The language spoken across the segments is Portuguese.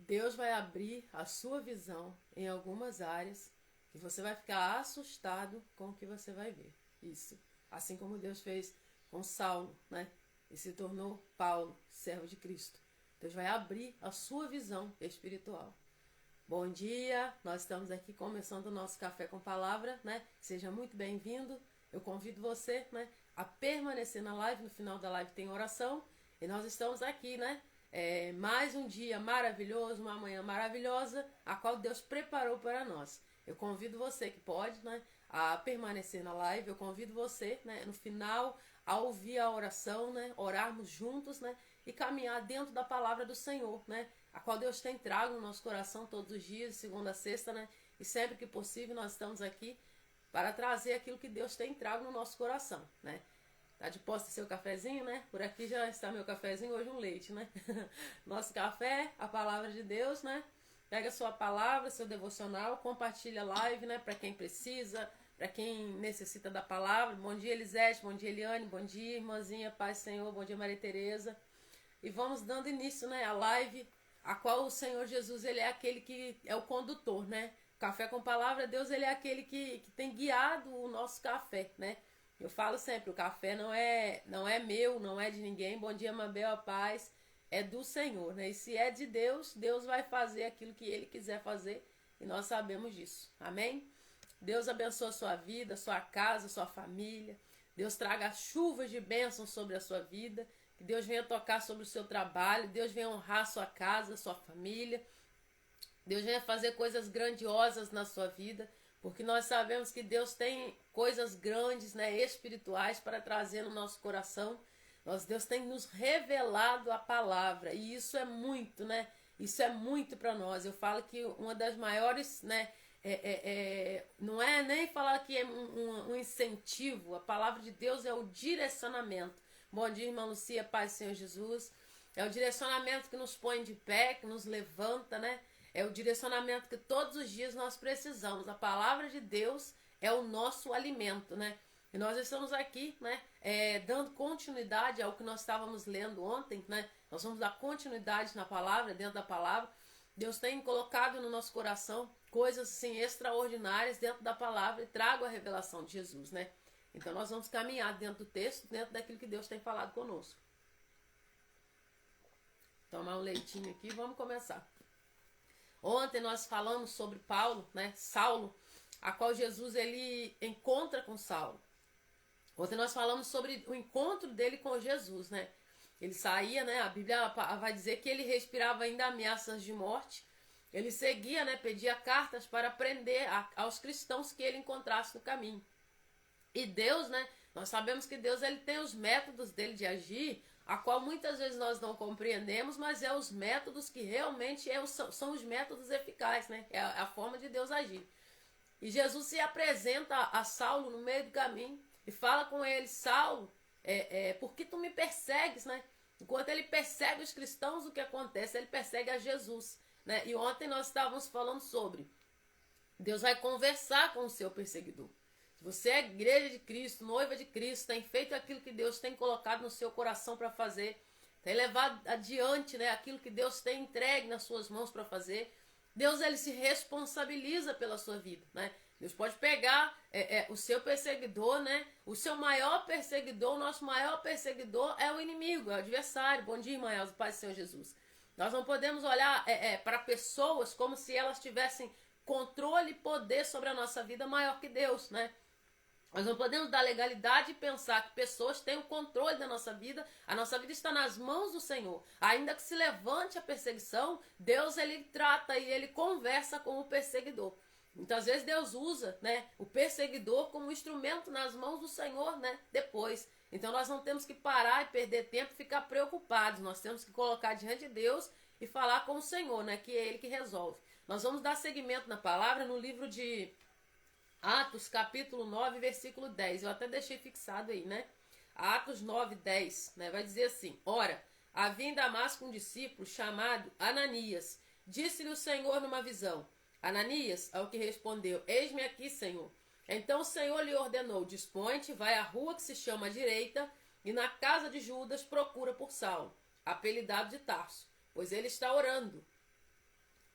Deus vai abrir a sua visão em algumas áreas e você vai ficar assustado com o que você vai ver. Isso. Assim como Deus fez com Saulo, né? E se tornou Paulo, servo de Cristo. Deus vai abrir a sua visão espiritual. Bom dia, nós estamos aqui começando o nosso Café com Palavra, né? Seja muito bem-vindo. Eu convido você, né, a permanecer na live. No final da live tem oração e nós estamos aqui, né? Mais um dia maravilhoso, uma manhã maravilhosa, a qual Deus preparou para nós. Eu convido você que pode, né, a permanecer na live. Eu convido você, né, no final, a ouvir a oração, né, orarmos juntos, né, e caminhar dentro da palavra do Senhor, né, a qual Deus tem trago no nosso coração todos os dias, de segunda a sexta, né, e sempre que possível nós estamos aqui para trazer aquilo que Deus tem trago no nosso coração, né. Tá de posse seu cafezinho, né? Por aqui já está meu cafezinho, hoje um leite, né? Nosso café, a palavra de Deus, né? Pega a sua palavra, seu devocional, compartilha a live, né? Para quem precisa, para quem necessita da palavra. Bom dia, Elisete, bom dia, Eliane, bom dia, irmãzinha, paz, Senhor, bom dia, Maria Tereza. E vamos dando início, né? A live, a qual o Senhor Jesus, ele é aquele que é o condutor, né? Café com palavra, Deus, ele é aquele que tem guiado o nosso café, né? Eu falo sempre, o café não é meu, não é de ninguém. Bom dia, Mabel, a paz. É do Senhor, né? E se é de Deus, Deus vai fazer aquilo que Ele quiser fazer. E nós sabemos disso. Amém? Deus abençoe a sua vida, a sua casa, a sua família. Deus traga chuvas de bênção sobre a sua vida. Que Deus venha tocar sobre o seu trabalho. Deus venha honrar a sua casa, a sua família. Deus venha fazer coisas grandiosas na sua vida. Porque nós sabemos que Deus tem coisas grandes, né, espirituais para trazer no nosso coração. Deus tem nos revelado a palavra. E isso é muito, né? Isso é muito para nós. Eu falo que uma das maiores, né? Não é nem falar que é um incentivo. A palavra de Deus é o direcionamento. Bom dia, irmã Lucia, paz do Senhor Jesus. É o direcionamento que nos põe de pé, que nos levanta, né? É o direcionamento que todos os dias nós precisamos. A palavra de Deus é o nosso alimento, né? E nós estamos aqui, né, dando continuidade ao que nós estávamos lendo ontem, né? Nós vamos dar continuidade na palavra, dentro da palavra. Deus tem colocado no nosso coração coisas assim extraordinárias dentro da palavra e trago a revelação de Jesus, né? Então nós vamos caminhar dentro do texto, dentro daquilo que Deus tem falado conosco. Tomar um leitinho aqui e vamos começar. Ontem nós falamos sobre Paulo, né, Saulo, a qual Jesus ele encontra com Saulo. Ontem nós falamos sobre o encontro dele com Jesus, né? Ele saía, né? A Bíblia vai dizer que ele respirava ainda ameaças de morte. Ele seguia, né? Pedia cartas para prender aos cristãos que ele encontrasse no caminho. E Deus, né? Nós sabemos que Deus ele tem os métodos dele de agir, a qual muitas vezes nós não compreendemos, mas é os métodos que realmente são os métodos eficazes, né? É a forma de Deus agir. E Jesus se apresenta a Saulo no meio do caminho e fala com ele: Saulo, por que tu me persegues, né? Enquanto ele persegue os cristãos, o que acontece? Ele persegue a Jesus, né? E ontem nós estávamos falando sobre Deus vai conversar com o seu perseguidor. Você é igreja de Cristo, noiva de Cristo, tem feito aquilo que Deus tem colocado no seu coração para fazer, tem levado adiante, né, aquilo que Deus tem entregue nas suas mãos para fazer. Deus ele se responsabiliza pela sua vida, né? Deus pode pegar o seu perseguidor, né? O seu maior perseguidor, o nosso maior perseguidor é o inimigo, é o adversário. Bom dia, irmã Elza, paz do Senhor Jesus. Nós não podemos olhar para pessoas como se elas tivessem controle e poder sobre a nossa vida maior que Deus, né? Nós não podemos dar legalidade e pensar que pessoas têm o controle da nossa vida. A nossa vida está nas mãos do Senhor. Ainda que se levante a perseguição, Deus ele trata e ele conversa com o perseguidor. Muitas vezes Deus usa, né, o perseguidor como instrumento nas mãos do Senhor, né, depois. Então nós não temos que parar e perder tempo e ficar preocupados. Nós temos que colocar diante de Deus e falar com o Senhor, né, que é Ele que resolve. Nós vamos dar seguimento na palavra no livro de Atos, capítulo 9, versículo 10. Eu até deixei fixado aí, né? Atos 9, 10, né? Vai dizer assim: Ora, havia em Damasco um discípulo chamado Ananias. Disse-lhe o Senhor numa visão: Ananias, ao que respondeu: Eis-me aqui, Senhor. Então o Senhor lhe ordenou: Dispõe-te, vai à rua que se chama Direita, e na casa de Judas procura por Saulo, apelidado de Tarso, pois ele está orando.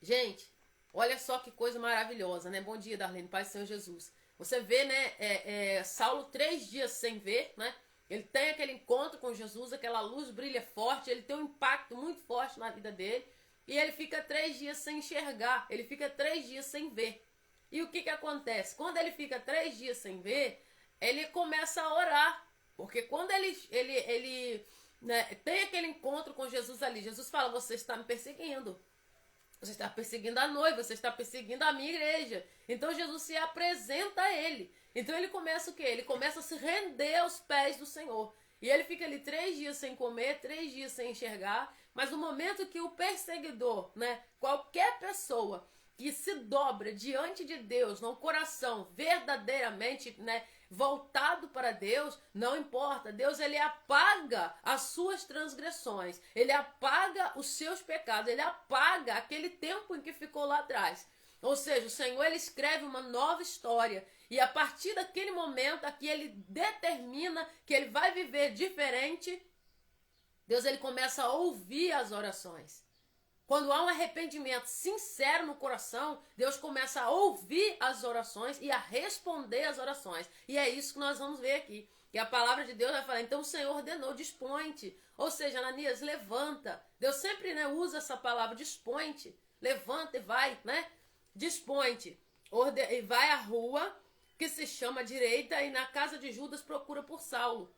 Gente, olha só que coisa maravilhosa, né? Bom dia, Darlene, Pai do Senhor Jesus. Você vê, né, Saulo 3 dias sem ver, né? Ele tem aquele encontro com Jesus, aquela luz brilha forte, ele tem um impacto muito forte na vida dele. E ele fica 3 dias sem enxergar, ele fica 3 dias sem ver. E o que que acontece? Quando ele fica 3 dias sem ver, ele começa a orar. Porque quando ele né, tem aquele encontro com Jesus ali, Jesus fala, você está me perseguindo. Você está perseguindo a noiva, você está perseguindo a minha igreja. Então Jesus se apresenta a ele. Então ele começa o quê? Ele começa a se render aos pés do Senhor. E ele fica ali 3 dias sem comer, 3 dias sem enxergar. Mas no momento que o perseguidor, né, qualquer pessoa que se dobra diante de Deus, num coração verdadeiramente, né, voltado para Deus, não importa. Deus, ele apaga as suas transgressões, ele apaga os seus pecados, ele apaga aquele tempo em que ficou lá atrás. Ou seja, o Senhor, ele escreve uma nova história. E a partir daquele momento aqui, ele determina que ele vai viver diferente. Deus, ele começa a ouvir as orações. Quando há um arrependimento sincero no coração, Deus começa a ouvir as orações e a responder as orações. E é isso que nós vamos ver aqui. E a palavra de Deus vai falar, então o Senhor ordenou, dispõe-te. Ou seja, Ananias, levanta. Deus sempre, né, usa essa palavra, dispõe-te. Levanta e vai, né? Dispõe-te. E vai à rua, que se chama direita, e na casa de Judas procura por Saulo,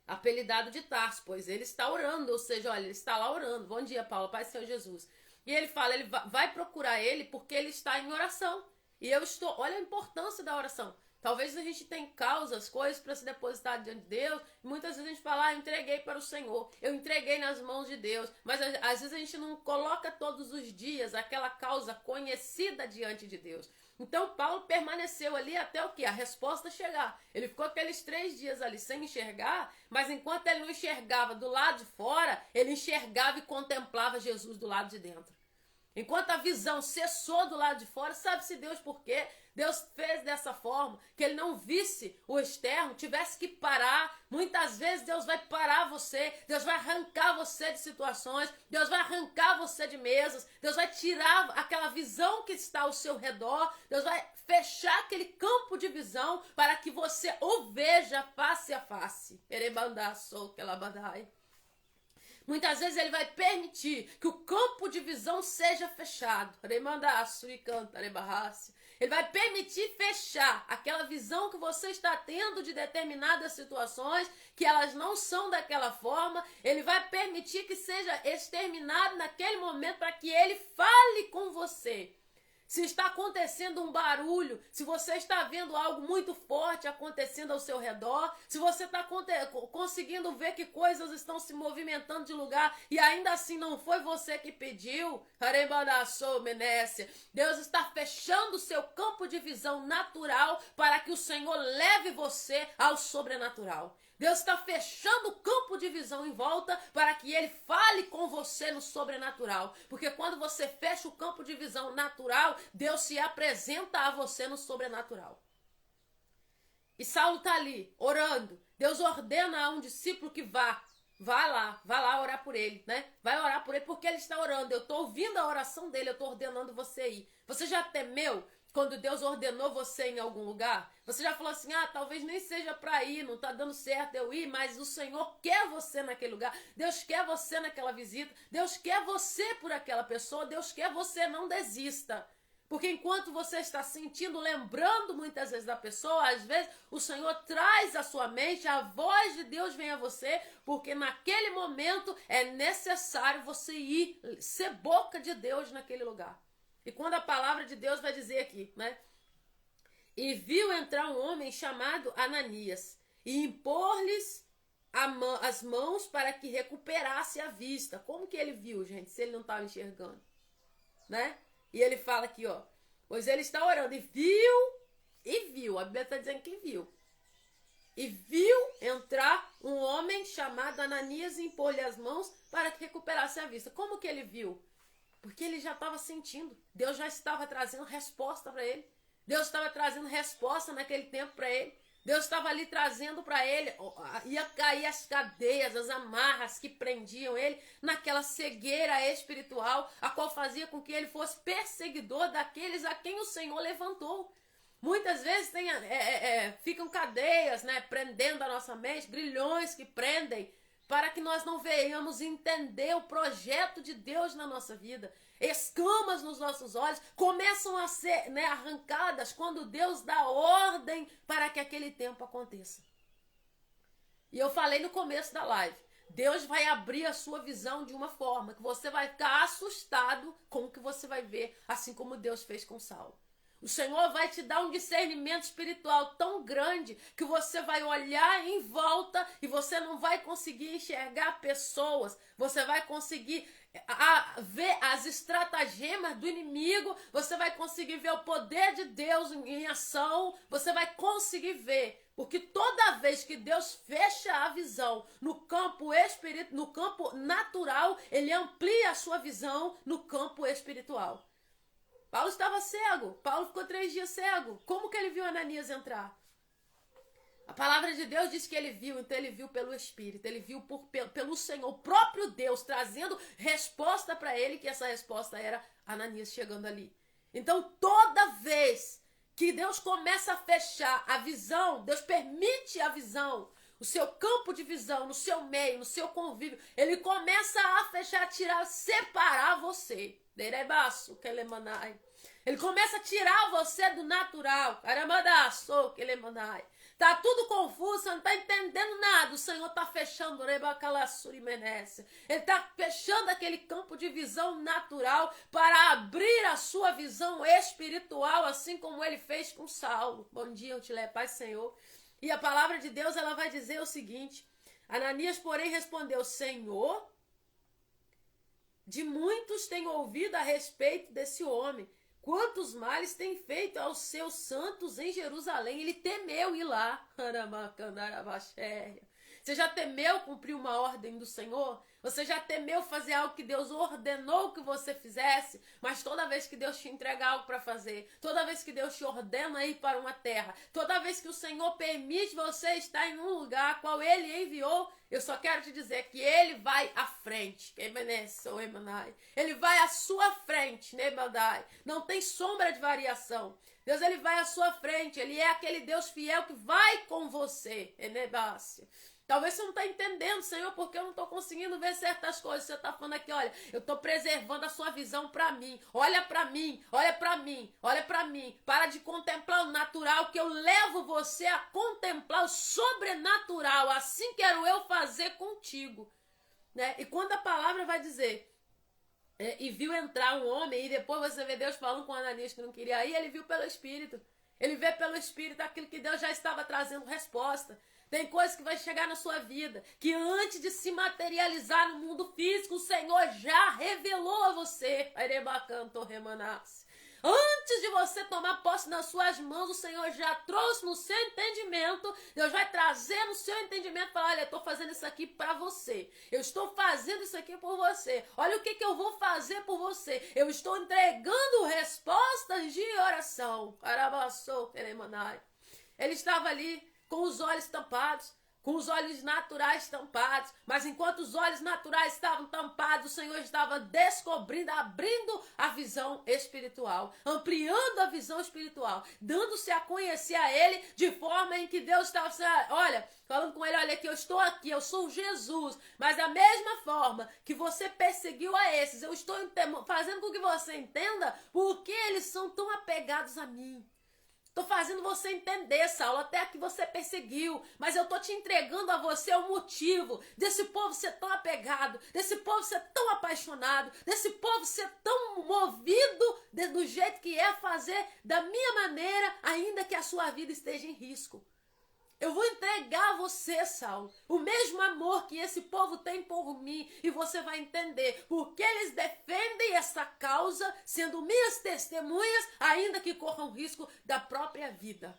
apelidado de Tarso, pois ele está orando, ou seja, olha, ele está lá orando. Bom dia, Paulo, Pai do Senhor Jesus. E ele fala, ele vai procurar ele porque ele está em oração. E eu estou, olha a importância da oração. Talvez a gente tenha causas, coisas para se depositar diante de Deus. E muitas vezes a gente fala, eu entreguei para o Senhor, eu entreguei nas mãos de Deus. Mas às vezes a gente não coloca todos os dias aquela causa conhecida diante de Deus. Então Paulo permaneceu ali até o quê? A resposta chegar. Ele ficou aqueles 3 dias ali sem enxergar, mas enquanto ele não enxergava do lado de fora, ele enxergava e contemplava Jesus do lado de dentro. Enquanto a visão cessou do lado de fora, sabe-se Deus por quê? Deus fez dessa forma, que ele não visse o externo, tivesse que parar. Muitas vezes Deus vai parar você, Deus vai arrancar você de situações, Deus vai arrancar você de mesas, Deus vai tirar aquela visão que está ao seu redor, Deus vai fechar aquele campo de visão para que você o veja face a face. Muitas vezes ele vai permitir que o campo de visão seja fechado. Ele vai permitir fechar aquela visão que você está tendo de determinadas situações, que elas não são daquela forma. Ele vai permitir que seja exterminado naquele momento para que ele fale com você. Se está acontecendo um barulho, se você está vendo algo muito forte acontecendo ao seu redor, se você está conseguindo ver que coisas estão se movimentando de lugar e ainda assim não foi você que pediu, Deus está fechando o seu campo de visão natural para que o Senhor leve você ao sobrenatural. Deus está fechando o campo de visão em volta para que ele fale com você no sobrenatural. Porque quando você fecha o campo de visão natural, Deus se apresenta a você no sobrenatural. E Saulo está ali, orando. Deus ordena a um discípulo que vá lá orar por ele, né? Vai orar por ele porque ele está orando. Eu estou ouvindo a oração dele, eu estou ordenando você ir. Você já temeu quando Deus ordenou você em algum lugar? Você já falou assim, talvez nem seja para ir, não está dando certo eu ir, mas o Senhor quer você naquele lugar. Deus quer você naquela visita. Deus quer você por aquela pessoa. Deus quer você, não desista. Porque enquanto você está sentindo, lembrando muitas vezes da pessoa, às vezes o Senhor traz à sua mente, a voz de Deus vem a você, porque naquele momento é necessário você ir, ser boca de Deus naquele lugar. E quando a palavra de Deus vai dizer aqui, né? E viu entrar um homem chamado Ananias e impor-lhes as mãos para que recuperasse a vista. Como que ele viu, gente, se ele não estava enxergando? Né? E ele fala aqui, ó. Pois ele está orando e viu. A Bíblia está dizendo que viu. E viu entrar um homem chamado Ananias e impor-lhe as mãos para que recuperasse a vista. Como que ele viu? Porque ele já estava sentindo. Deus já estava trazendo resposta para ele. Deus estava trazendo resposta naquele tempo para ele. Deus estava ali trazendo para ele, ia cair as cadeias, as amarras que prendiam ele naquela cegueira espiritual, a qual fazia com que ele fosse perseguidor daqueles a quem o Senhor levantou. Muitas vezes ficam cadeias, né, prendendo a nossa mente, grilhões que prendem, para que nós não venhamos entender o projeto de Deus na nossa vida. Escamas nos nossos olhos começam a ser, né, arrancadas quando Deus dá ordem para que aquele tempo aconteça. E eu falei no começo da live, Deus vai abrir a sua visão de uma forma que você vai ficar assustado com o que você vai ver, assim como Deus fez com Saulo. O Senhor vai te dar um discernimento espiritual tão grande que você vai olhar em volta e você não vai conseguir enxergar pessoas. Você vai conseguir ver as estratagemas do inimigo. Você vai conseguir ver o poder de Deus em ação. Você vai conseguir ver. Porque toda vez que Deus fecha a visão no campo no campo natural, Ele amplia a sua visão no campo espiritual. Paulo estava cego. Paulo ficou 3 dias cego. Como que ele viu Ananias entrar? A palavra de Deus diz que ele viu, então ele viu pelo Espírito, ele viu pelo Senhor, o próprio Deus, trazendo resposta para ele, que essa resposta era Ananias chegando ali. Então toda vez que Deus começa a fechar a visão, Deus permite a visão, o seu campo de visão, no seu meio, no seu convívio, ele começa a fechar, a tirar, separar você. Ele começa a tirar você do natural. Tá tudo confuso, você não tá entendendo nada. O Senhor tá fechando. Ele tá fechando aquele campo de visão natural para abrir a sua visão espiritual, assim como ele fez com Saulo. Bom dia, eu te levo, Pai, Senhor. E a palavra de Deus, ela vai dizer o seguinte: Ananias, porém, respondeu: Senhor, de muitos tenho ouvido a respeito desse homem, quantos males tem feito aos seus santos em Jerusalém. Ele temeu ir lá. Você já temeu cumprir uma ordem do Senhor? Você já temeu fazer algo que Deus ordenou que você fizesse? Mas toda vez que Deus te entrega algo para fazer, toda vez que Deus te ordena ir para uma terra, toda vez que o Senhor permite você estar em um lugar a qual Ele enviou, eu só quero te dizer que Ele vai à frente. Ele vai à sua frente. Não tem sombra de variação. Deus, Ele vai à sua frente. Ele é aquele Deus fiel que vai com você. Talvez você não está entendendo, Senhor, porque eu não estou conseguindo ver certas coisas. Você está falando aqui, olha, eu estou preservando a sua visão para mim. Olha para mim, olha para mim, olha para mim. Para de contemplar o natural, que eu levo você a contemplar o sobrenatural. Assim quero eu fazer contigo. Né? E quando a palavra vai dizer, e viu entrar um homem, e depois você vê Deus falando com Ananias que não queria ir, ele viu pelo Espírito. Ele vê pelo Espírito aquilo que Deus já estava trazendo resposta. Tem coisas que vai chegar na sua vida, que antes de se materializar no mundo físico, o Senhor já revelou a você. Antes de você tomar posse nas suas mãos, o Senhor já trouxe no seu entendimento. Deus vai trazer no seu entendimento, falar, olha, eu estou fazendo isso aqui para você. Eu estou fazendo isso aqui por você. Olha o que eu vou fazer por você. Eu estou entregando respostas de oração. Ele estava ali com os olhos tampados, com os olhos naturais tampados, mas enquanto os olhos naturais estavam tampados, o Senhor estava descobrindo, abrindo a visão espiritual, ampliando a visão espiritual, dando-se a conhecer a Ele de forma em que Deus estava, olha, falando com ele, olha aqui, eu sou Jesus, mas da mesma forma que você perseguiu a esses, eu estou fazendo com que você entenda por que eles são tão apegados a mim. Estou fazendo você entender, Saulo, até que você perseguiu, mas eu estou te entregando a você o motivo desse povo ser tão apegado, desse povo ser tão apaixonado, desse povo ser tão movido do jeito que é fazer da minha maneira, ainda que a sua vida esteja em risco. Eu vou entregar a você, Saulo, o mesmo amor que esse povo tem por mim, e você vai entender porque eles defendem essa causa, sendo minhas testemunhas, ainda que corram risco da própria vida.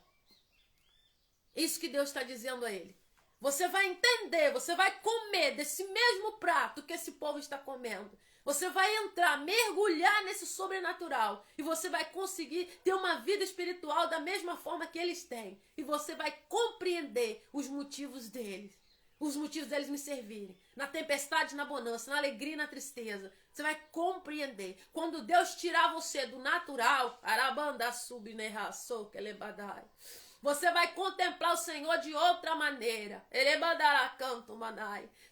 Isso que Deus está dizendo a ele. Você vai entender, você vai comer desse mesmo prato que esse povo está comendo. Você vai entrar, mergulhar nesse sobrenatural. E você vai conseguir ter uma vida espiritual da mesma forma que eles têm. E você vai compreender os motivos deles. Os motivos deles me servirem. Na tempestade, na bonança, na alegria e na tristeza. Você vai compreender. Quando Deus tirar você do natural, arabanda subnerraçou, kelebadai. Você vai contemplar o Senhor de outra maneira.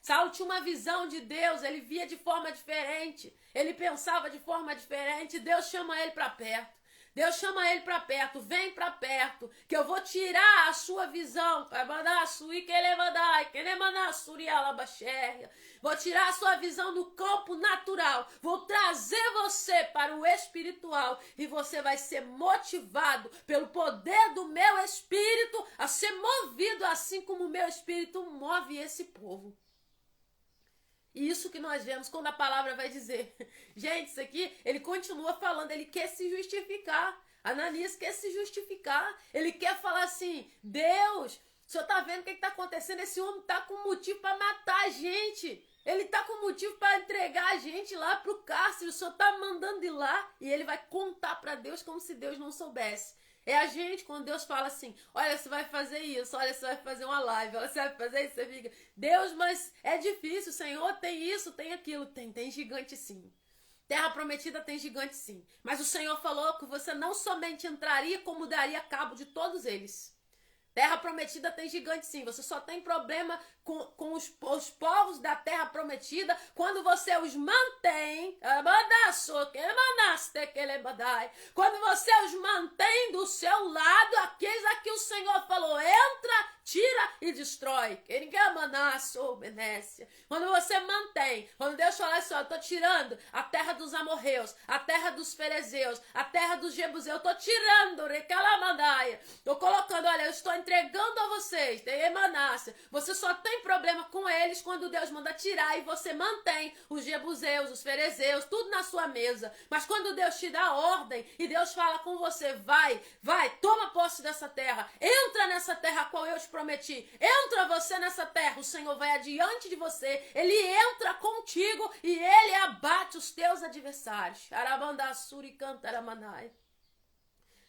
Saulo tinha uma visão de Deus, ele via de forma diferente, ele pensava de forma diferente. Deus chama ele para perto. Deus chama ele para perto, vem para perto, que eu vou tirar a sua visão. Vou tirar a sua visão do campo natural. Vou trazer você para o espiritual. E você vai ser motivado pelo poder do meu espírito a ser movido assim como o meu espírito move esse povo. E isso que nós vemos quando a palavra vai dizer. Gente, isso aqui, ele continua falando, ele quer se justificar. Ananias quer se justificar. Ele quer falar assim, Deus, o senhor está vendo o que está acontecendo? Esse homem está com motivo para matar a gente. Ele está com motivo para entregar a gente lá para o cárcere. O senhor está mandando ir lá. E ele vai contar para Deus como se Deus não soubesse. É a gente, quando Deus fala assim, olha, você vai fazer isso, olha, você vai fazer uma live, olha, você vai fazer isso, você fica, Deus, mas é difícil, Senhor, tem isso, tem aquilo, tem gigante sim. Terra prometida tem gigante sim. Mas o Senhor falou que você não somente entraria, como daria cabo de todos eles. Terra prometida tem gigante sim. Você só tem problema com os povos da terra prometida quando você os mantém. Quando você os mantém do seu lado, aqueles a que o Senhor falou, entra, tira e destrói. Quando você mantém, quando Deus fala assim, eu estou tirando a terra dos amorreus, a terra dos ferezeus, a terra dos jebuseus, eu estou tirando, estou colocando, olha, eu estou entregando a vocês, você só tem problema com eles quando Deus manda tirar e você mantém os jebuseus, os ferezeus, tudo na sua mesa. Mas quando Deus te dá ordem e Deus fala com você, vai, toma posse dessa terra, entra nessa terra a qual eu te prometi, entra você nessa terra, o Senhor vai adiante de você, ele entra contigo e ele abate os teus adversários. Arabandassuri cantaramanai.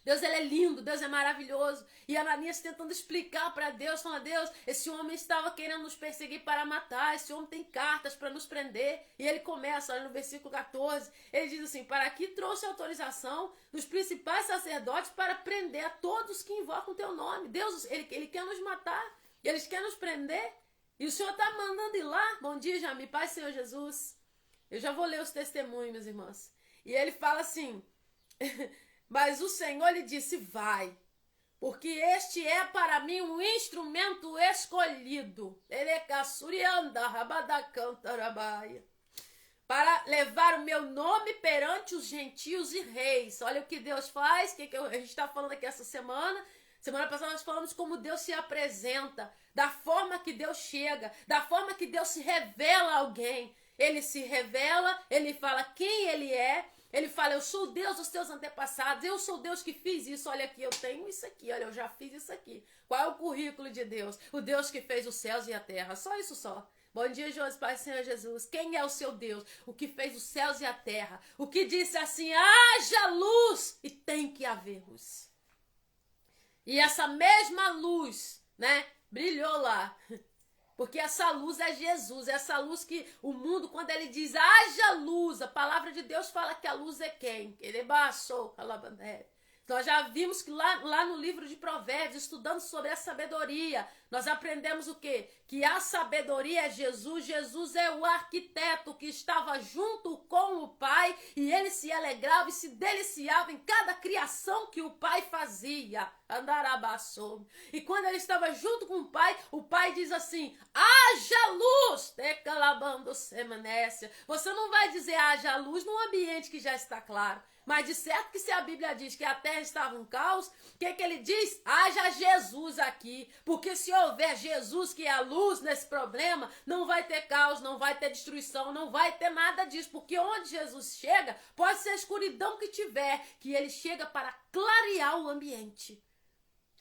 Deus, ele é lindo, Deus é maravilhoso. E Ananias tentando explicar para Deus, falando, Deus, esse homem estava querendo nos perseguir para matar, esse homem tem cartas para nos prender. E ele começa, olha no versículo 14, ele diz assim, para que trouxe autorização dos principais sacerdotes para prender a todos que invocam o teu nome. Deus, ele quer nos matar, eles querem nos prender. E o Senhor está mandando ir lá. Bom dia, Jami, Pai, Senhor Jesus. Eu já vou ler os testemunhos, minhas irmãs. E ele fala assim... Mas o Senhor lhe disse, vai, porque este é para mim um instrumento escolhido, para levar o meu nome perante os gentios e reis. Olha o que Deus faz, a gente está falando aqui essa semana. Semana passada nós falamos como Deus se apresenta, da forma que Deus chega, da forma que Deus se revela a alguém. Ele se revela, ele fala quem ele é. Ele fala, eu sou o Deus dos teus antepassados, eu sou o Deus que fiz isso, olha aqui, eu tenho isso aqui, olha, eu já fiz isso aqui. Qual é o currículo de Deus? O Deus que fez os céus e a terra, só isso só. Bom dia, José, Pai, Senhor Jesus. Quem é o seu Deus? O que fez os céus e a terra, o que disse assim, haja luz, e tem que haver luz. E essa mesma luz, né, brilhou lá. Porque essa luz é Jesus, essa luz que o mundo, quando ele diz, haja luz, a palavra de Deus fala que a luz é quem? Ele baixou, nós já vimos que lá no livro de Provérbios, estudando sobre a sabedoria, nós aprendemos o quê? Que a sabedoria é Jesus, Jesus é o arquiteto que estava junto com o Pai e ele se alegrava e se deliciava em cada criação que o Pai fazia. Andarabaçou. E quando ele estava junto com o Pai diz assim, haja luz, decalabando semanécia. Você não vai dizer haja luz num ambiente que já está claro. Mas de certo que se a Bíblia diz que a terra estava um caos, o que ele diz? Haja Jesus aqui. Porque se houver Jesus, que é a luz nesse problema, não vai ter caos, não vai ter destruição, não vai ter nada disso. Porque onde Jesus chega, pode ser a escuridão que tiver, que ele chega para clarear o ambiente.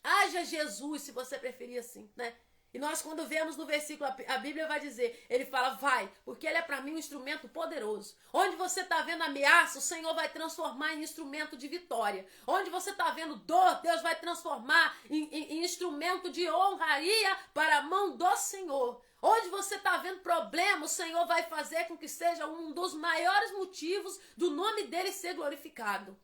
Haja Jesus, se você preferir assim, né? E nós, quando vemos no versículo, a Bíblia vai dizer, ele fala, vai, porque ele é para mim um instrumento poderoso. Onde você está vendo ameaça, o Senhor vai transformar em instrumento de vitória. Onde você está vendo dor, Deus vai transformar em instrumento de honraria para a mão do Senhor. Onde você está vendo problema, o Senhor vai fazer com que seja um dos maiores motivos do nome dele ser glorificado.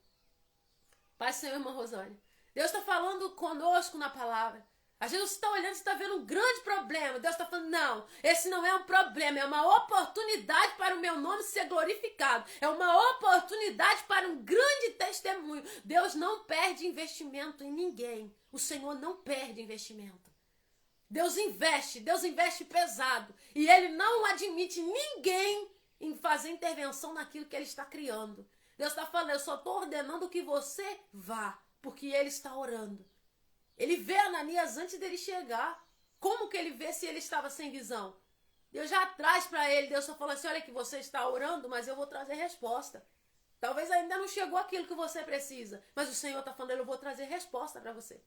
Pai, Senhor, irmã Rosânia, Deus está falando conosco na palavra. Às vezes você está olhando, você está vendo um grande problema. Deus está falando, não, esse não é um problema, é uma oportunidade para o meu nome ser glorificado. É uma oportunidade para um grande testemunho. Deus não perde investimento em ninguém. O Senhor não perde investimento. Deus investe pesado. E Ele não admite ninguém em fazer intervenção naquilo que Ele está criando. Deus está falando, eu só estou ordenando que você vá, porque Ele está orando. Ele vê Ananias antes dele chegar. Como que ele vê se ele estava sem visão? Deus já traz para ele. Deus só falou assim, olha que você está orando, mas eu vou trazer resposta. Talvez ainda não chegou aquilo que você precisa. Mas o Senhor está falando, eu vou trazer resposta para você.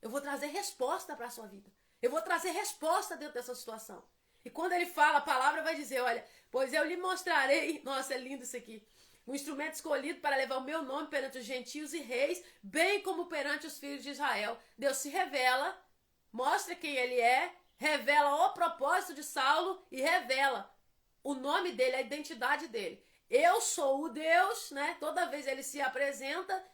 Eu vou trazer resposta para a sua vida. Eu vou trazer resposta dentro dessa situação. E quando ele fala, a palavra vai dizer, olha, pois eu lhe mostrarei. Nossa, é lindo isso aqui. Um instrumento escolhido para levar o meu nome perante os gentios e reis, bem como perante os filhos de Israel. Deus se revela, mostra quem ele é, revela o propósito de Saulo e revela o nome dele, a identidade dele. Eu sou o Deus, né? Toda vez ele se apresenta,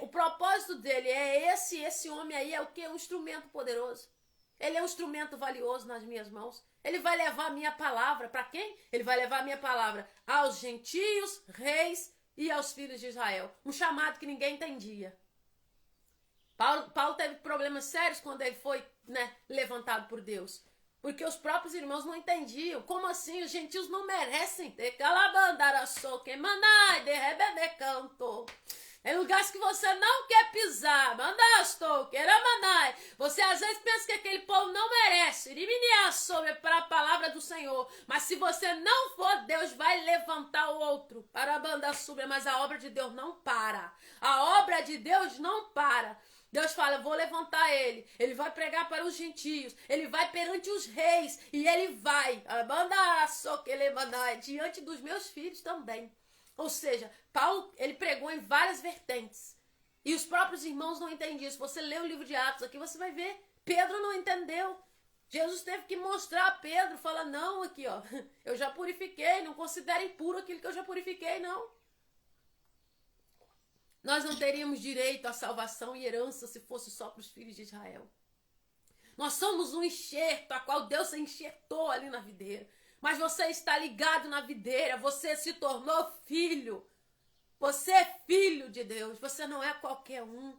o propósito dele é esse homem aí é o que? Um instrumento poderoso. Ele é um instrumento valioso nas minhas mãos. Ele vai levar a minha palavra para quem? Ele vai levar a minha palavra aos gentios, reis e aos filhos de Israel. Um chamado que ninguém entendia. Paulo teve problemas sérios quando ele foi, levantado por Deus. Porque os próprios irmãos não entendiam. Como assim? Os gentios não merecem. Em lugares que você não quer pisar. Você às vezes pensa que aquele povo não merece. Sobre para a palavra do Senhor. Mas se você não for, Deus vai levantar o outro. Para a sobre. Mas a obra de Deus não para. A obra de Deus não para. Deus fala, eu vou levantar ele. Ele vai pregar para os gentios. Ele vai perante os reis. E ele vai. Diante dos meus filhos também. Ou seja, Paulo, ele pregou em várias vertentes. E os próprios irmãos não entendiam. Se você ler o livro de Atos aqui, você vai ver. Pedro não entendeu. Jesus teve que mostrar a Pedro. Fala, não, aqui, ó. Eu já purifiquei. Não considere impuro aquilo que eu já purifiquei, não. Nós não teríamos direito à salvação e herança se fosse só para os filhos de Israel. Nós somos um enxerto, a qual Deus enxertou ali na videira. Mas você está ligado na videira, você se tornou filho. Você é filho de Deus, você não é qualquer um.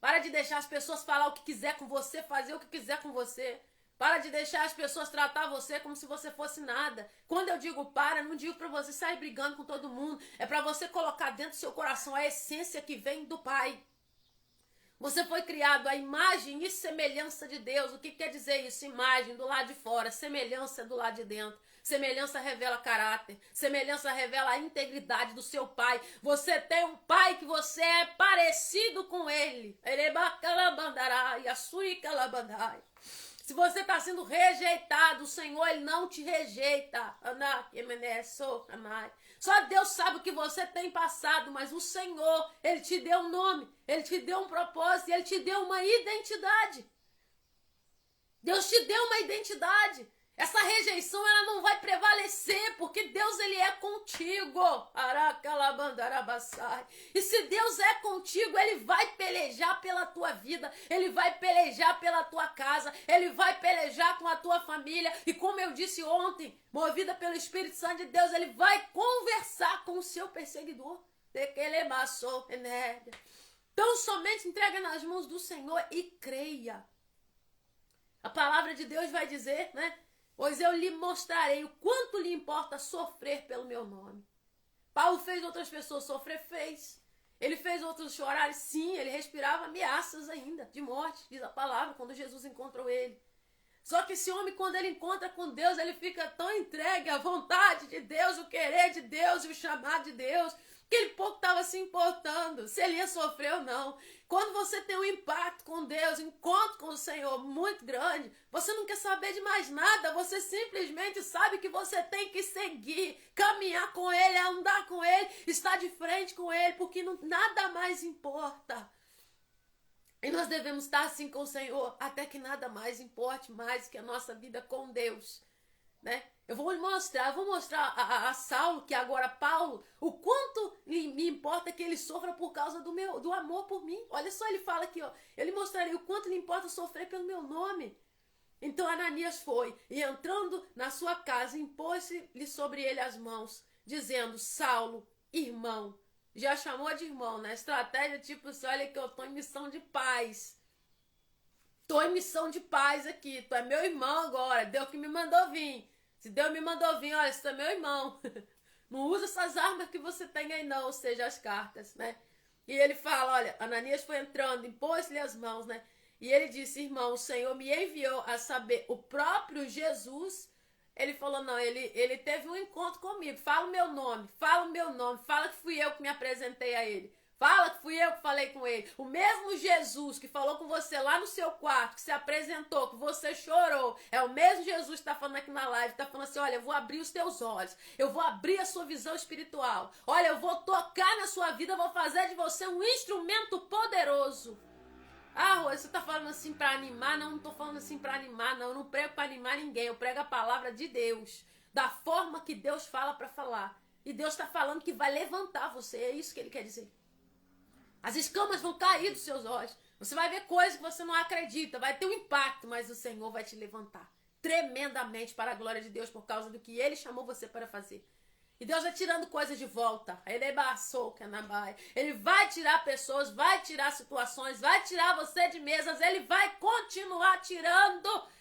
Para de deixar as pessoas falar o que quiser com você, fazer o que quiser com você. Para de deixar as pessoas tratar você como se você fosse nada. Quando eu digo para, não digo para você sair brigando com todo mundo. É para você colocar dentro do seu coração a essência que vem do Pai. Você foi criado à imagem e semelhança de Deus. O que quer dizer isso? Imagem do lado de fora, semelhança do lado de dentro. Semelhança revela caráter. Semelhança revela a integridade do seu pai. Você tem um pai que você é parecido com ele. Se você está sendo rejeitado, o Senhor ele não te rejeita. Só Deus sabe o que você tem passado, mas o Senhor, ele te deu um nome, ele te deu um propósito, ele te deu uma identidade. Deus te deu uma identidade. Essa rejeição ela não vai prevalecer, porque Deus ele é contigo. E se Deus é contigo, ele vai pelejar pela tua vida, ele vai pelejar pela tua casa, ele vai pelejar com a tua família. E como eu disse ontem, movida pelo Espírito Santo de Deus, ele vai conversar com o seu perseguidor. Então somente entrega nas mãos do Senhor e creia. A palavra de Deus vai dizer, pois eu lhe mostrarei o quanto lhe importa sofrer pelo meu nome. Paulo fez outras pessoas sofrer? Fez. Ele fez outros chorarem? Sim, ele respirava ameaças ainda de morte, diz a palavra, quando Jesus encontrou ele. Só que esse homem, quando ele encontra com Deus, ele fica tão entregue à vontade de Deus, o querer de Deus e o chamado de Deus, Aquele pouco estava se importando se ele ia sofrer ou não. Quando você tem um impacto com Deus, um encontro com o Senhor muito grande, você não quer saber de mais nada, você simplesmente sabe que você tem que seguir, caminhar com Ele, andar com Ele, estar de frente com Ele, porque nada mais importa. E nós devemos estar assim com o Senhor, até que nada mais importe mais que a nossa vida com Deus, né? Eu vou mostrar a Saulo, que agora Paulo, o quanto me importa que ele sofra por causa do amor por mim. Olha só, ele fala aqui, ó, ele mostraria o quanto lhe importa sofrer pelo meu nome. Então Ananias foi, e entrando na sua casa, impôs-lhe sobre ele as mãos, dizendo, Saulo, irmão. Já chamou de irmão, né? Estratégia tipo, olha que eu tô em missão de paz. Tô em missão de paz aqui, tu é meu irmão agora, Deus que me mandou vir. Se Deus me mandou vir, olha, você é meu irmão. Não usa essas armas que você tem aí não, ou seja, as cartas, né? E ele fala, olha, Ananias foi entrando, impôs-lhe as mãos, né? E ele disse, irmão, o Senhor me enviou a saber, o próprio Jesus, ele falou, não, ele teve um encontro comigo, fala o meu nome, fala que fui eu que me apresentei a ele. Fala que fui eu que falei com ele. O mesmo Jesus que falou com você lá no seu quarto, que se apresentou, que você chorou, é o mesmo Jesus que está falando aqui na live, está falando assim, olha, eu vou abrir os teus olhos, eu vou abrir a sua visão espiritual, olha, eu vou tocar na sua vida, eu vou fazer de você um instrumento poderoso. Ah, Rô, você está falando assim para animar? Não, não estou falando assim para animar, não, eu não prego para animar ninguém, eu prego a palavra de Deus, da forma que Deus fala para falar. E Deus está falando que vai levantar você, é isso que ele quer dizer. As escamas vão cair dos seus olhos. Você vai ver coisas que você não acredita. Vai ter um impacto, mas o Senhor vai te levantar tremendamente para a glória de Deus por causa do que Ele chamou você para fazer. E Deus vai tirando coisas de volta. Ele vai tirar pessoas, vai tirar situações, vai tirar você de mesas. Ele vai continuar tirando.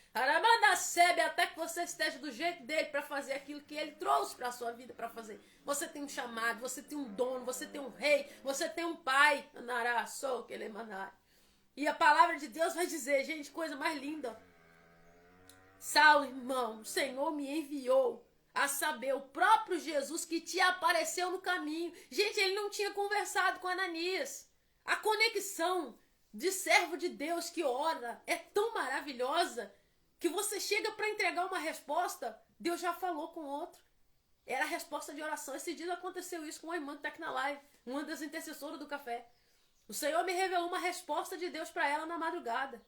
Até que você esteja do jeito dele para fazer aquilo que ele trouxe para a sua vida para fazer. Você tem um chamado, você tem um dono, você tem um rei, você tem um pai. E a palavra de Deus vai dizer, gente, coisa mais linda. Saulo, irmão, o Senhor me enviou a saber, o próprio Jesus que te apareceu no caminho. Gente, ele não tinha conversado com Ananias. A conexão de servo de Deus que ora é tão maravilhosa que você chega para entregar uma resposta, Deus já falou com outro. Era a resposta de oração. Esse dia aconteceu isso com uma irmã que está aqui na live, uma das intercessoras do café. O Senhor me revelou uma resposta de Deus para ela na madrugada.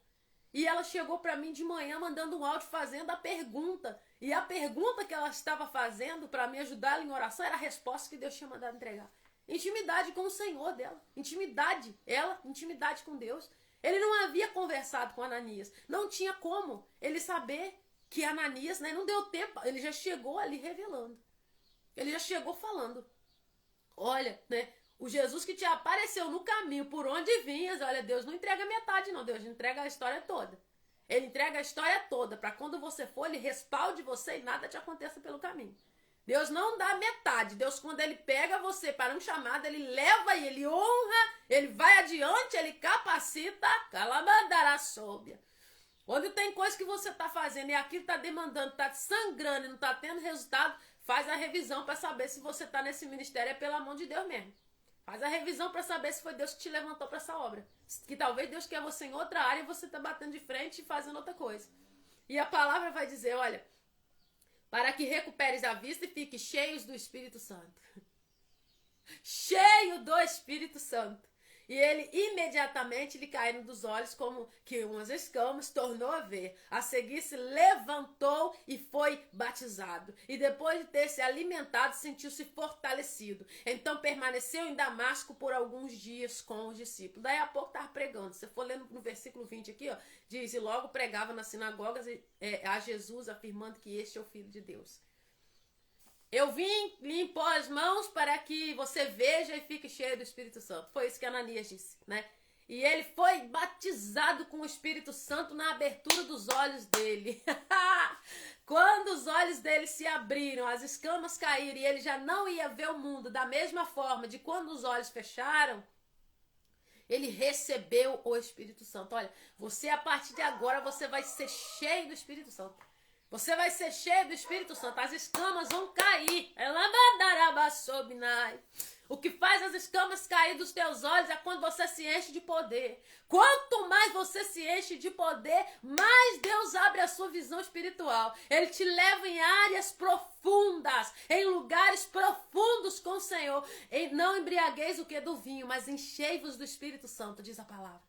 E ela chegou para mim de manhã mandando um áudio fazendo a pergunta. E a pergunta que ela estava fazendo para me ajudar em oração era a resposta que Deus tinha mandado entregar. Intimidade com o Senhor dela. Intimidade. Ela, intimidade com Deus. Ele não havia conversado com Ananias. Não tinha como ele saber que Ananias, né, não deu tempo. Ele já chegou ali revelando. Ele já chegou falando. Olha, né, o Jesus que te apareceu no caminho por onde vinhas, olha, Deus não entrega metade não, Deus entrega a história toda. Ele entrega a história toda para quando você for, ele respalde você e nada te aconteça pelo caminho. Deus não dá metade. Deus, quando ele pega você para um chamado, ele leva e ele honra, ele vai adiante, ele capacita, calamandará sóbia. Quando tem coisa que você está fazendo e aquilo está demandando, está sangrando e não está tendo resultado, faz a revisão para saber se você está nesse ministério é pela mão de Deus mesmo. Faz a revisão para saber se foi Deus que te levantou para essa obra. Que talvez Deus quer você em outra área e você está batendo de frente e fazendo outra coisa. E a palavra vai dizer, olha, para que recuperes a vista e fique cheios do Espírito Santo. Cheio do Espírito Santo. E ele imediatamente lhe caindo dos olhos como que umas escamas, tornou a ver. A seguir se levantou e foi batizado. E depois de ter se alimentado, sentiu-se fortalecido. Então permaneceu em Damasco por alguns dias com os discípulos. Daí a pouco estava pregando. Se você for lendo no versículo 20 aqui, ó, diz, e logo pregava nas sinagogas a Jesus, afirmando que este é o Filho de Deus. Eu vim lhe impor as mãos para que você veja e fique cheio do Espírito Santo. Foi isso que Ananias disse, né? E ele foi batizado com o Espírito Santo na abertura dos olhos dele. Quando os olhos dele se abriram, as escamas caíram e ele já não ia ver o mundo da mesma forma de quando os olhos fecharam, ele recebeu o Espírito Santo. Olha, você a partir de agora, você vai ser cheio do Espírito Santo. Você vai ser cheio do Espírito Santo. As escamas vão cair. O que faz as escamas cair dos teus olhos é quando você se enche de poder. Quanto mais você se enche de poder, mais Deus abre a sua visão espiritual. Ele te leva em áreas profundas, em lugares profundos com o Senhor. E não embriagueis o que do vinho, mas enchei-vos do Espírito Santo, diz a palavra.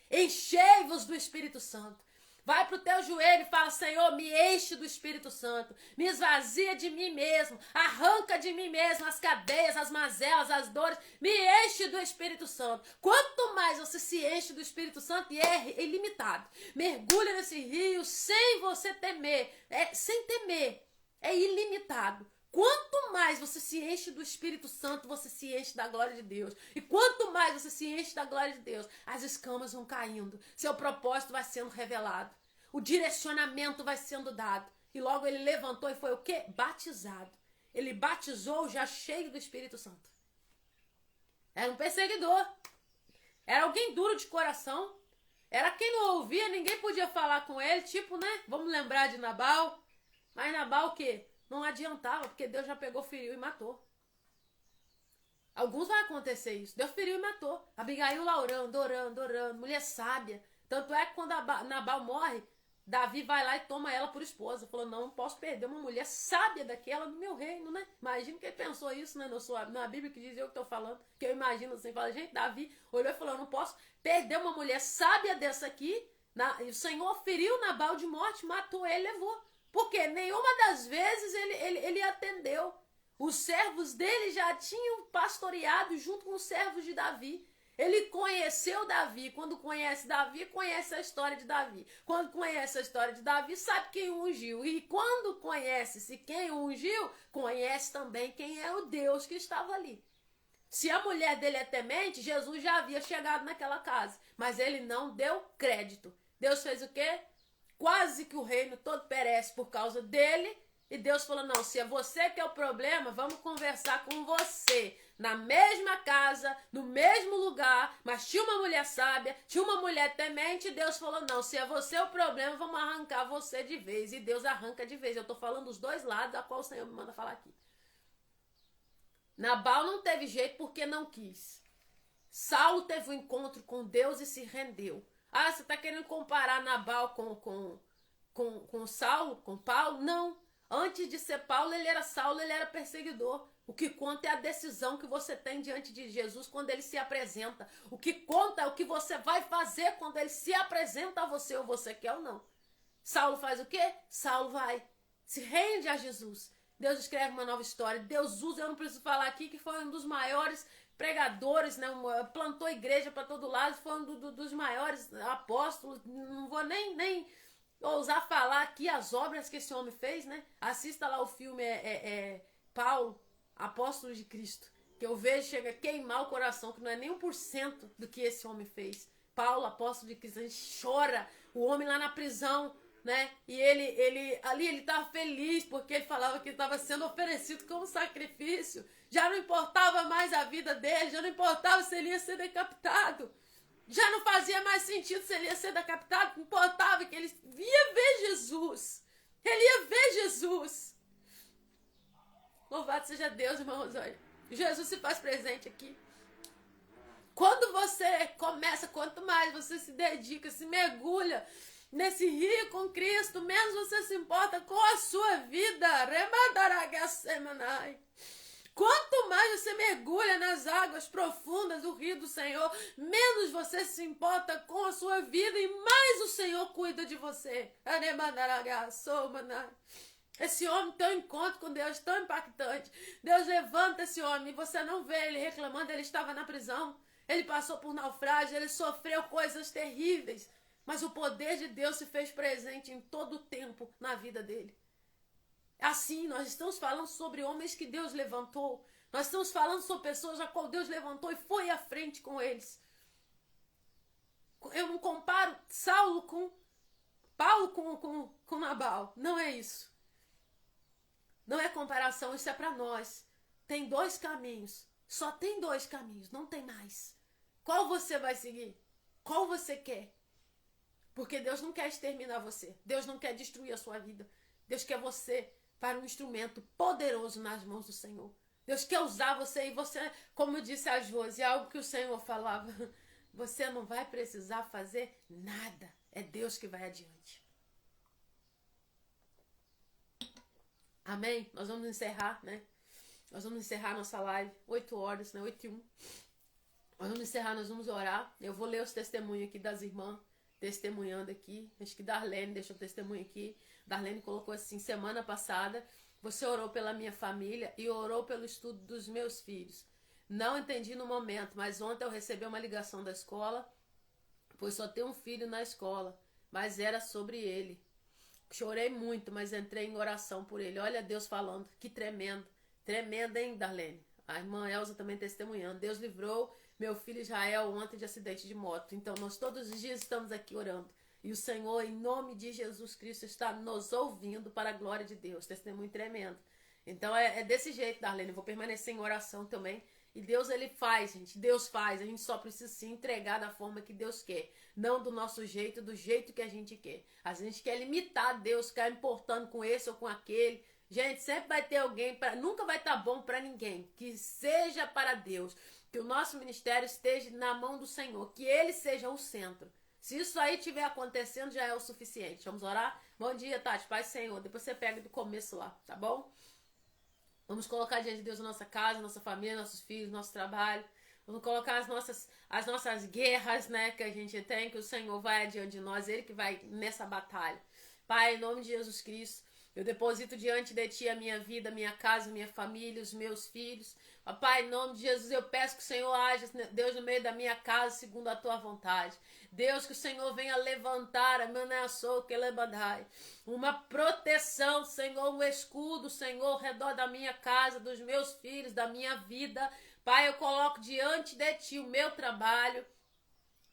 Enchei-vos do Espírito Santo. Vai para o teu joelho e fala: Senhor, me enche do Espírito Santo, me esvazia de mim mesmo, arranca de mim mesmo as cadeias, as mazelas, as dores, me enche do Espírito Santo. Quanto mais você se enche do Espírito Santo, e é ilimitado, mergulha nesse rio sem você temer, sem temer, é ilimitado. Quanto mais você se enche do Espírito Santo, você se enche da glória de Deus. E quanto mais você se enche da glória de Deus, as escamas vão caindo. Seu propósito vai sendo revelado. O direcionamento vai sendo dado. E logo ele levantou e foi o quê? Batizado. Ele batizou já cheio do Espírito Santo. Era um perseguidor. Era alguém duro de coração. Era quem não ouvia, ninguém podia falar com ele. Tipo, né? Vamos lembrar de Nabal. Mas Nabal o quê? Não adiantava, porque Deus já pegou, feriu e matou. Alguns vai acontecer isso. Deus feriu e matou. Abigail lá orando, mulher sábia. Tanto é que quando Nabal morre, Davi vai lá e toma ela por esposa. Falou: não posso perder uma mulher sábia daquela no meu reino, né? Imagina que ele pensou isso, né? Na Bíblia que diz eu que estou falando. Que eu imagino assim, fala: gente, Davi olhou e falou: não posso perder uma mulher sábia dessa aqui. O Senhor feriu Nabal de morte, matou ele e levou. Porque nenhuma das vezes ele atendeu. Os servos dele já tinham pastoreado junto com os servos de Davi. Ele conheceu Davi. Quando conhece Davi, conhece a história de Davi. Quando conhece a história de Davi, sabe quem o ungiu. E quando conhece-se quem o ungiu, conhece também quem é o Deus que estava ali. Se a mulher dele é temente, Jesus já havia chegado naquela casa. Mas ele não deu crédito. Deus fez o quê? Quase que o reino todo perece por causa dele. E Deus falou: não, se é você que é o problema, vamos conversar com você. Na mesma casa, no mesmo lugar, mas tinha uma mulher sábia, tinha uma mulher temente. E Deus falou: não, se é você o problema, vamos arrancar você de vez. E Deus arranca de vez. Eu estou falando dos dois lados, a qual o Senhor me manda falar aqui. Nabal não teve jeito porque não quis. Saulo teve um encontro com Deus e se rendeu. Ah, você está querendo comparar Nabal com Saulo, com Paulo? Não. Antes de ser Paulo, ele era Saulo, ele era perseguidor. O que conta é a decisão que você tem diante de Jesus quando ele se apresenta. O que conta é o que você vai fazer quando ele se apresenta a você, ou você quer ou não. Saulo faz o quê? Saulo vai, se rende a Jesus. Deus escreve uma nova história. Deus usa, eu não preciso falar aqui, que foi um dos maiores pregadores, né? Plantou igreja para todo lado, foi um dos maiores apóstolos. Não vou nem ousar falar aqui as obras que esse homem fez, né? Assista lá o filme Paulo, Apóstolo de Cristo, que eu vejo, chega a queimar o coração, que não é nem 1% do que esse homem fez. Paulo, Apóstolo de Cristo, a gente chora, o homem lá na prisão, né? E ele estava feliz porque ele falava que estava sendo oferecido como sacrifício. Já não importava mais a vida dele, já não importava se ele ia ser decapitado. Já não fazia mais sentido se ele ia ser decapitado, não importava que ele ia ver Jesus. Ele ia ver Jesus. Louvado seja Deus, irmãos. Olha, Jesus se faz presente aqui. Quando você começa, quanto mais você se dedica, se mergulha nesse rio com Cristo, menos você se importa com a sua vida. Quanto mais você mergulha nas águas profundas do rio do Senhor, menos você se importa com a sua vida e mais o Senhor cuida de você. Esse homem tem um encontro com Deus tão impactante. Deus levanta esse homem e você não vê ele reclamando. Ele estava na prisão, ele passou por naufrágio, ele sofreu coisas terríveis. Mas o poder de Deus se fez presente em todo o tempo na vida dele. Assim, nós estamos falando sobre homens que Deus levantou. Nós estamos falando sobre pessoas a qual Deus levantou e foi à frente com eles. Eu não comparo Saulo com Paulo com Nabal. Não é isso. Não é comparação, isso é para nós. Tem dois caminhos. Só tem dois caminhos, não tem mais. Qual você vai seguir? Qual você quer? Porque Deus não quer exterminar você. Deus não quer destruir a sua vida. Deus quer você para um instrumento poderoso nas mãos do Senhor. Deus quer usar você e você, como disse a Josi, algo que o Senhor falava, você não vai precisar fazer nada. É Deus que vai adiante. Amém? Nós vamos encerrar, né? Nós vamos encerrar nossa live, 8 horas, né? 8h01. Nós vamos encerrar, nós vamos orar. Eu vou ler os testemunhos aqui das irmãs, testemunhando aqui. Acho que Darlene deixou o testemunho aqui. Darlene colocou assim, semana passada, você orou pela minha família e orou pelo estudo dos meus filhos. Não entendi no momento, mas ontem eu recebi uma ligação da escola, pois só tenho um filho na escola, mas era sobre ele. Chorei muito, mas entrei em oração por ele. Olha Deus falando, que tremendo. Tremendo, hein, Darlene? A irmã Elza também testemunhando. Deus livrou meu filho Israel ontem de acidente de moto. Então, nós todos os dias estamos aqui orando. E o Senhor, em nome de Jesus Cristo, está nos ouvindo para a glória de Deus. Testemunho tremendo. Então, é desse jeito, Darlene. Eu vou permanecer em oração também. E Deus, Ele faz, gente. Deus faz. A gente só precisa se entregar da forma que Deus quer. Não do nosso jeito, do jeito que a gente quer. A gente quer limitar Deus, ficar importando com esse ou com aquele. Gente, sempre vai ter alguém, nunca vai estar bom para ninguém. Que seja para Deus. Que o nosso ministério esteja na mão do Senhor. Que Ele seja o centro. Se isso aí estiver acontecendo, já é o suficiente. Vamos orar? Bom dia, Tati. Paz, Senhor. Depois você pega do começo lá, tá bom? Vamos colocar diante de Deus a nossa casa, a nossa família, nossos filhos, nosso trabalho. Vamos colocar as nossas guerras, né, que a gente tem, que o Senhor vai adiante de nós, Ele que vai nessa batalha. Pai, em nome de Jesus Cristo, eu deposito diante de Ti a minha vida, a minha casa, a minha família, os meus filhos. Pai, em nome de Jesus, eu peço que o Senhor haja, Deus, no meio da minha casa, segundo a Tua vontade. Deus, que o Senhor venha levantar uma proteção, Senhor, um escudo, Senhor, ao redor da minha casa, dos meus filhos, da minha vida. Pai, eu coloco diante de Ti o meu trabalho.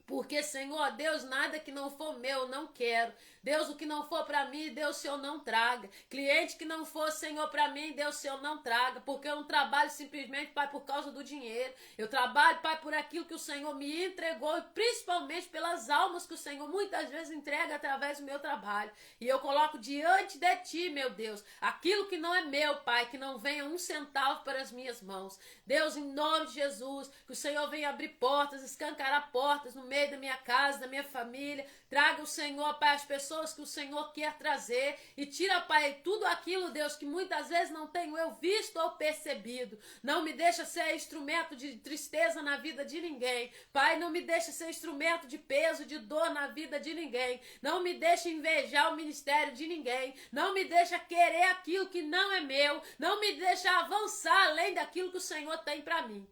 Porque, Senhor, Deus, nada que não for meu, eu não quero. Deus, o que não for para mim, Deus, Senhor, não traga. Cliente que não for, Senhor, para mim, Deus, Senhor, não traga. Porque eu não trabalho simplesmente, Pai, por causa do dinheiro. Eu trabalho, Pai, por aquilo que o Senhor me entregou e principalmente pelas almas que o Senhor muitas vezes entrega através do meu trabalho. E eu coloco diante de Ti, meu Deus, aquilo que não é meu, Pai, que não venha um centavo para as minhas mãos. Deus, em nome de Jesus, que o Senhor venha abrir portas, escancarar portas no meio da minha casa, da minha família. Traga o Senhor, Pai, as pessoas que o Senhor quer trazer e tira, Pai, tudo aquilo, Deus, que muitas vezes não tenho eu visto ou percebido. Não me deixa ser instrumento de tristeza na vida de ninguém. Pai, não me deixa ser instrumento de peso, de dor na vida de ninguém. Não me deixa invejar o ministério de ninguém. Não me deixa querer aquilo que não é meu. Não me deixa avançar além daquilo que o Senhor tem para mim.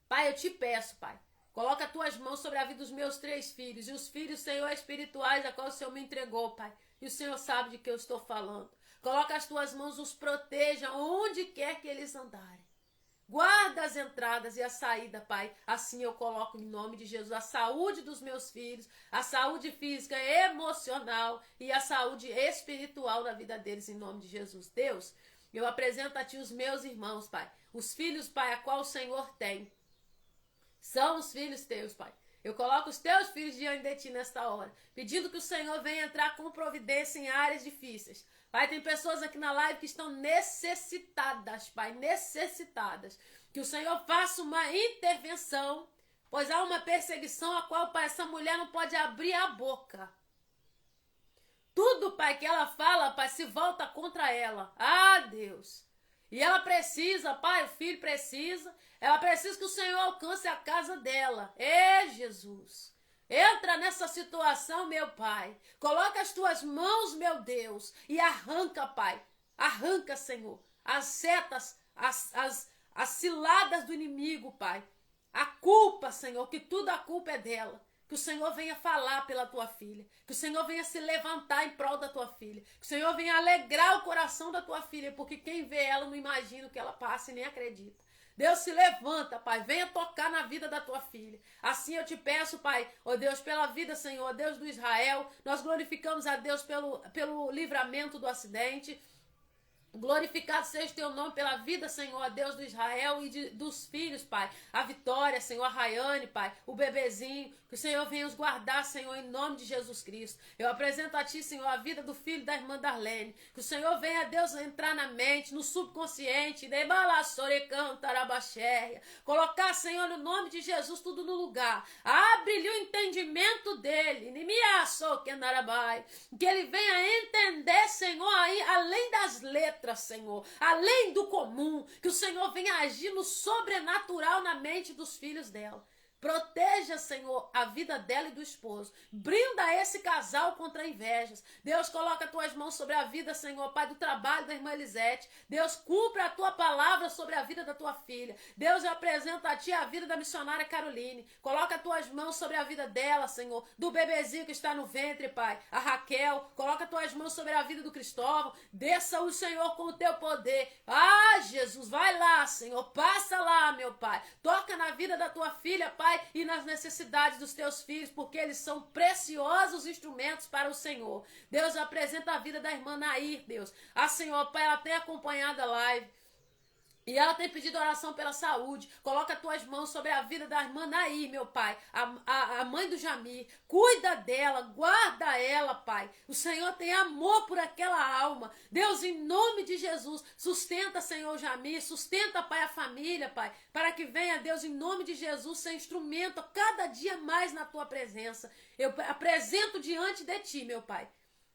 Pai, eu te peço, Pai, coloca as tuas mãos sobre a vida dos meus 3 filhos. E os filhos, Senhor, espirituais, a qual o Senhor me entregou, Pai. E o Senhor sabe de que eu estou falando. Coloca as tuas mãos, os proteja onde quer que eles andarem. Guarda as entradas e a saída, Pai. Assim eu coloco em nome de Jesus a saúde dos meus filhos, a saúde física, emocional e a saúde espiritual da vida deles em nome de Jesus. Deus, eu apresento a Ti os meus irmãos, Pai. Os filhos, Pai, a qual o Senhor tem. São os filhos Teus, Pai. Eu coloco os Teus filhos diante de Ti nesta hora, pedindo que o Senhor venha entrar com providência em áreas difíceis. Pai, tem pessoas aqui na live que estão necessitadas, Pai, necessitadas. Que o Senhor faça uma intervenção, pois há uma perseguição a qual, Pai, essa mulher não pode abrir a boca. Tudo, Pai, que ela fala, Pai, se volta contra ela. Ah, Deus! E ela precisa, Pai, o filho precisa. Ela precisa que o Senhor alcance a casa dela. Ê, Jesus! Entra nessa situação, meu Pai. Coloca as Tuas mãos, meu Deus, e arranca, Pai. Arranca, Senhor, as setas, as ciladas do inimigo, Pai. A culpa, Senhor, que tudo a culpa é dela. Que o Senhor venha falar pela Tua filha. Que o Senhor venha se levantar em prol da Tua filha. Que o Senhor venha alegrar o coração da Tua filha. Porque quem vê ela não imagina o que ela passa e nem acredita. Deus, se levanta, Pai. Venha tocar na vida da Tua filha. Assim eu te peço, Pai, ó Deus, pela vida, Senhor, ó Deus do Israel. Nós glorificamos a Deus pelo livramento do acidente. Glorificado seja o teu nome pela vida, Senhor, Deus do Israel e dos filhos, Pai. A Vitória, Senhor, a Rayane, Pai, o bebezinho. Que o Senhor venha os guardar, Senhor, em nome de Jesus Cristo. Eu apresento a Ti, Senhor, a vida do filho da irmã Darlene. Que o Senhor venha, Deus, entrar na mente, no subconsciente. Colocar, Senhor, no nome de Jesus, tudo no lugar. Abre-lhe o entendimento dele. Que ele venha entender, Senhor, aí, além das letras, Senhor, além do comum, que o Senhor venha agir no sobrenatural na mente dos filhos dela. Proteja, Senhor, a vida dela e do esposo. Brinda esse casal contra invejas. Deus, coloca as tuas mãos sobre a vida, Senhor, Pai, do trabalho da irmã Elisete. Deus, cumpra a tua palavra sobre a vida da tua filha. Deus, eu apresento a ti a vida da missionária Caroline. Coloca as tuas mãos sobre a vida dela, Senhor, do bebezinho que está no ventre, Pai. A Raquel, coloca as tuas mãos sobre a vida do Cristóvão. Desça o Senhor com o teu poder. Ah, Jesus, vai lá, Senhor, passa lá, meu Pai. Toca na vida da tua filha, Pai, e nas necessidades dos teus filhos, porque eles são preciosos instrumentos para o Senhor. Deus, apresenta a vida da irmã Nair, Deus. A Senhor, Pai, ela tem acompanhado a live. E ela tem pedido oração pela saúde. Coloca as tuas mãos sobre a vida da irmã Naí, meu Pai. A mãe do Jamir. Cuida dela, guarda ela, Pai. O Senhor tem amor por aquela alma. Deus, em nome de Jesus, sustenta, Senhor, Jamir. Sustenta, Pai, a família, Pai. Para que venha, Deus, em nome de Jesus, ser instrumento cada dia mais na tua presença. Eu apresento diante de ti, meu Pai,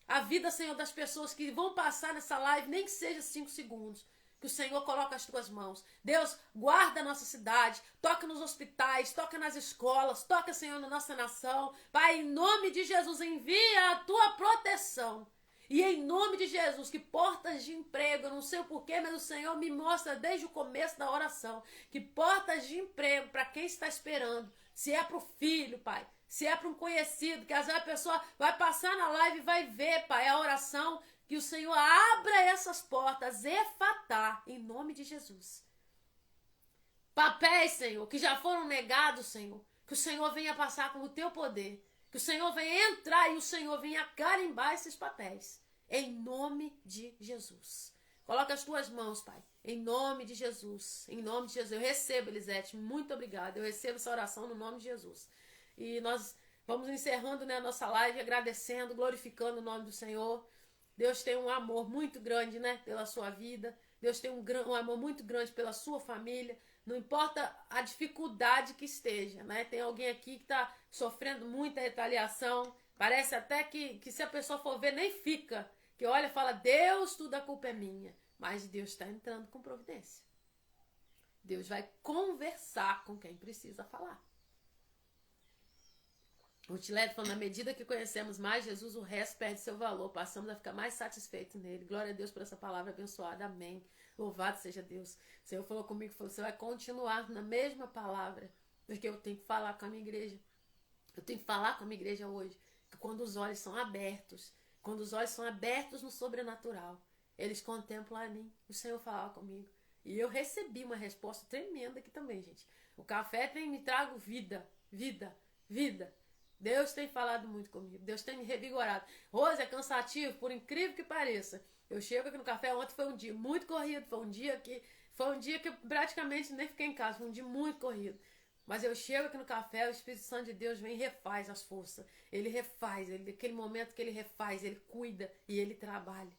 a vida, Senhor, das pessoas que vão passar nessa live, nem que seja 5 segundos. Que o Senhor coloca as tuas mãos. Deus, guarda a nossa cidade, toca nos hospitais, toca nas escolas, toca, Senhor, na nossa nação. Pai, em nome de Jesus, envia a tua proteção. E em nome de Jesus, que portas de emprego, eu não sei o porquê, mas o Senhor me mostra desde o começo da oração, que portas de emprego para quem está esperando, se é para o filho, Pai, se é para um conhecido, que às vezes a pessoa vai passar na live e vai ver, Pai, a oração. Que o Senhor abra essas portas, efatá, em nome de Jesus. Papéis, Senhor, que já foram negados, Senhor, que o Senhor venha passar com o teu poder, que o Senhor venha entrar e o Senhor venha carimbar esses papéis, em nome de Jesus. Coloca as tuas mãos, Pai, em nome de Jesus, em nome de Jesus. Eu recebo, Elisete, muito obrigada, eu recebo essa oração no nome de Jesus. E nós vamos encerrando, né, a nossa live, agradecendo, glorificando o nome do Senhor. Deus tem um amor muito grande, né, pela sua vida. Deus tem um amor muito grande pela sua família. Não importa a dificuldade que esteja, né? Tem alguém aqui que está sofrendo muita retaliação. Parece até que se a pessoa for ver, nem fica. Que olha e fala, Deus, tudo a culpa é minha. Mas Deus está entrando com providência. Deus vai conversar com quem precisa falar. O Tilete falando, na medida que conhecemos mais Jesus, o resto perde seu valor. Passamos a ficar mais satisfeitos nele. Glória a Deus por essa palavra abençoada. Amém. Louvado seja Deus. O Senhor falou comigo, falou, você vai continuar na mesma palavra. Porque eu tenho que falar com a minha igreja. Eu tenho que falar com a minha igreja hoje. Que quando os olhos são abertos, quando os olhos são abertos no sobrenatural, eles contemplam a mim. O Senhor falava comigo. E eu recebi uma resposta tremenda aqui também, gente. O café tem me trago vida, vida, vida. Deus tem falado muito comigo. Deus tem me revigorado. Rose, é cansativo, por incrível que pareça. Eu chego aqui no café, ontem foi um dia muito corrido. Foi um dia que eu praticamente nem fiquei em casa. Foi um dia muito corrido. Mas eu chego aqui no café, o Espírito Santo de Deus vem e refaz as forças. Ele refaz, aquele momento que ele refaz, ele cuida e ele trabalha.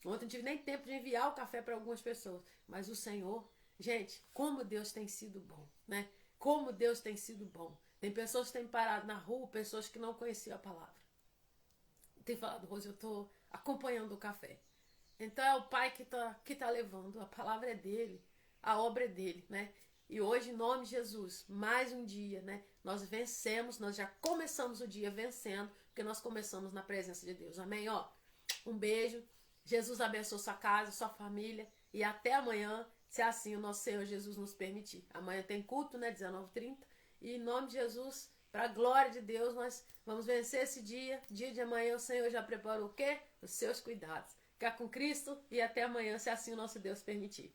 Ontem não tive nem tempo de enviar o café para algumas pessoas. Mas o Senhor, gente, como Deus tem sido bom, né? Como Deus tem sido bom. Tem pessoas que têm parado na rua, pessoas que não conheciam a palavra. Tem falado, Rose, eu estou acompanhando o café. Então é o Pai que tá levando. A palavra é dele, a obra é dele, né? E hoje, em nome de Jesus, mais um dia, né? Nós vencemos, nós já começamos o dia vencendo, porque nós começamos na presença de Deus. Amém? Ó, um beijo. Jesus abençoe sua casa, sua família. E até amanhã, se assim o nosso Senhor Jesus nos permitir. Amanhã tem culto, né? 19h30. E em nome de Jesus, para a glória de Deus, nós vamos vencer esse dia. Dia de amanhã o Senhor já preparou o quê? Os seus cuidados. Ficar com Cristo e até amanhã, se assim o nosso Deus permitir.